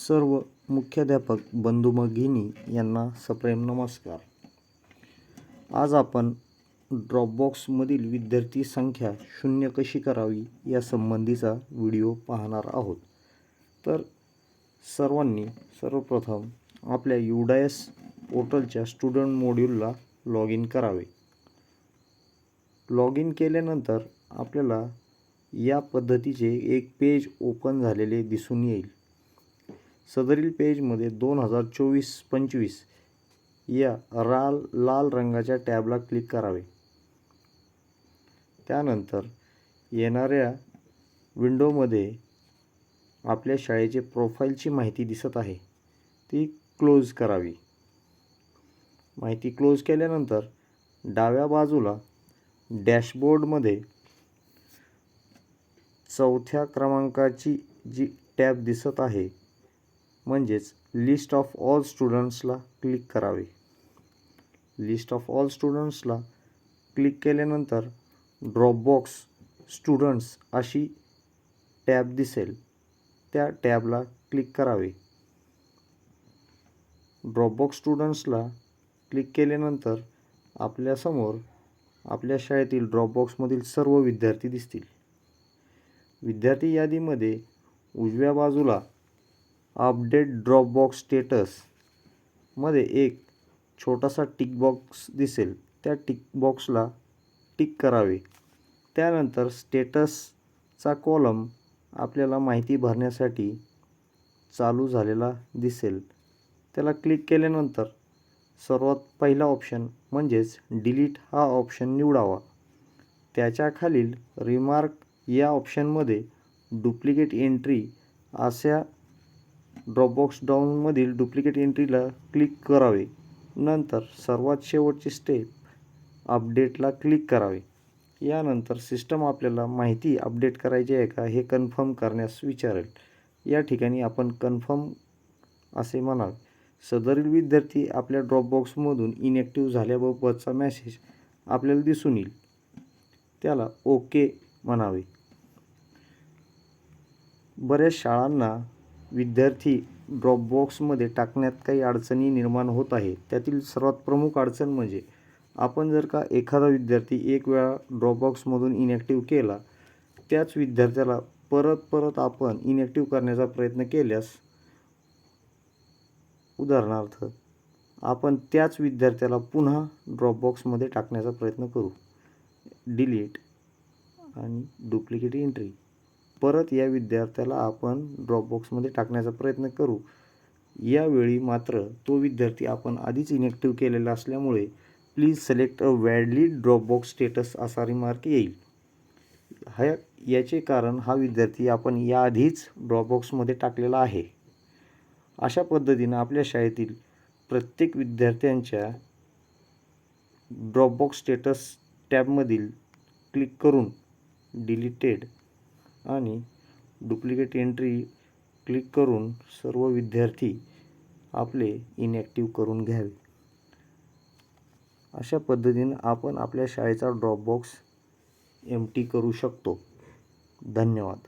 सर्व मुख्याध्यापक बंधू भगिनी यांना सप्रेम नमस्कार। आज आपण ड्रॉपबॉक्समधील विद्यार्थी संख्या शून्य कशी करावी या संबंधीचा व्हिडिओ पाहणार आहोत। तर सर्वप्रथम आपल्या UDAS पोर्टलच्या स्टुडंट मॉड्यूलला लॉग इन करावे। लॉग इन केल्यानंतर आपल्याला या पद्धतीचे एक पेज ओपन झालेले दिसून येईल। सदरील पेजमध्ये 2024-25 या लाल रंगाच्या टॅबला क्लिक करावे। त्यानंतर येणाऱ्या विंडोमध्ये आपल्या शाळेचे प्रोफाइलची माहिती दिसत आहे ती क्लोज करावी। माहिती क्लोज केल्यानंतर डाव्या बाजूला डॅशबोर्डमध्ये चौथ्या क्रमांकाची जी टॅब दिसत आहे म्हणजेच लिस्ट ऑफ ऑल स्टुडंट्सला क्लिक करावे। लिस्ट ऑफ ऑल स्टुडंट्सला क्लिक केल्यानंतर ड्रॉपबॉक्स स्टुडंट्स अशी टॅब दिसेल, त्या टॅबला क्लिक करावे। ड्रॉपबॉक्स स्टुडंट्सला क्लिक केल्यानंतर आपल्यासमोर आपल्या शाळेतील ड्रॉपबॉक्समधील सर्व विद्यार्थी दिसतील। विद्यार्थी यादीमध्ये उजव्या बाजूला अपडेट ड्रॉपबॉक्स स्टेटस मध्ये एक छोटासा टिक बॉक्स दिसेल, त्या टिक बॉक्सला टिक करावे। त्यानंतर स्टेटसचा कॉलम आपल्याला माहिती भरण्यासाठी चालू झालेला दिसेल, त्याला क्लिक केल्यानंतर सर्वात पहिला ऑप्शन म्हणजेच डिलीट हा ऑप्शन निवडावा। त्याच्या खालील रिमार्क या ऑप्शनमध्ये डुप्लिकेट एंट्री अशा ड्रॉपबॉक्स डाऊनमधील डुप्लिकेट एंट्रीला क्लिक करावे। नंतर सर्वात शेवटची स्टेप अपडेटला क्लिक करावे। यानंतर सिस्टम आपल्याला माहिती अपडेट करायची आहे का हे कन्फर्म करण्यास विचारेल। या ठिकाणी आपण कन्फर्म असे म्हणावे। सदरील विद्यार्थी आपल्या ड्रॉपबॉक्समधून इनॅक्टिव्ह झाल्याबाबतचा मेसेज आपल्याला दिसून येईल, त्याला ओके म्हणावे। बऱ्याच शाळांना विद्यार्थी ड्रॉपबॉक्समध्ये टाकण्यात काही अडचणी निर्माण होत आहे। त्यातील सर्वात प्रमुख अडचण म्हणजे आपण जर का एखादा विद्यार्थी एक वेळा ड्रॉपबॉक्समधून इनॅक्टिव्ह केला, त्याच विद्यार्थ्याला परत आपण इनॅक्टिव्ह करण्याचा प्रयत्न केल्यास, उदाहरणार्थ आपण त्याच विद्यार्थ्याला पुन्हा ड्रॉपबॉक्समध्ये टाकण्याचा प्रयत्न करू, डिलीट आणि डुप्लिकेट एंट्री, परत या विद्यार्थ्याला आपण ड्रॉपबॉक्समध्ये टाकण्याचा प्रयत्न करू। यावेळी मात्र तो विद्यार्थी आपण आधीच इनॅक्टिव्ह केलेला असल्यामुळे please select a valid Dropbox status असा रिमार्क येईल। याचे कारण हा विद्यार्थी आपण याआधीच ड्रॉपबॉक्समध्ये टाकलेला आहे। अशा पद्धतीने आपल्या शाळेतील प्रत्येक विद्यार्थ्यांच्या ड्रॉपबॉक्स स्टेटस टॅबमधील क्लिक करून डिलीटेड आणि डुप्लिकेट एंट्री क्लिक करून सर्व विद्यार्थी आपले इनॅक्टिव्ह करून घ्यावे। अशा पद्धतीने आपण आपल्या शाळेचा ड्रॉपबॉक्स एम्प्टी करू शकतो। धन्यवाद।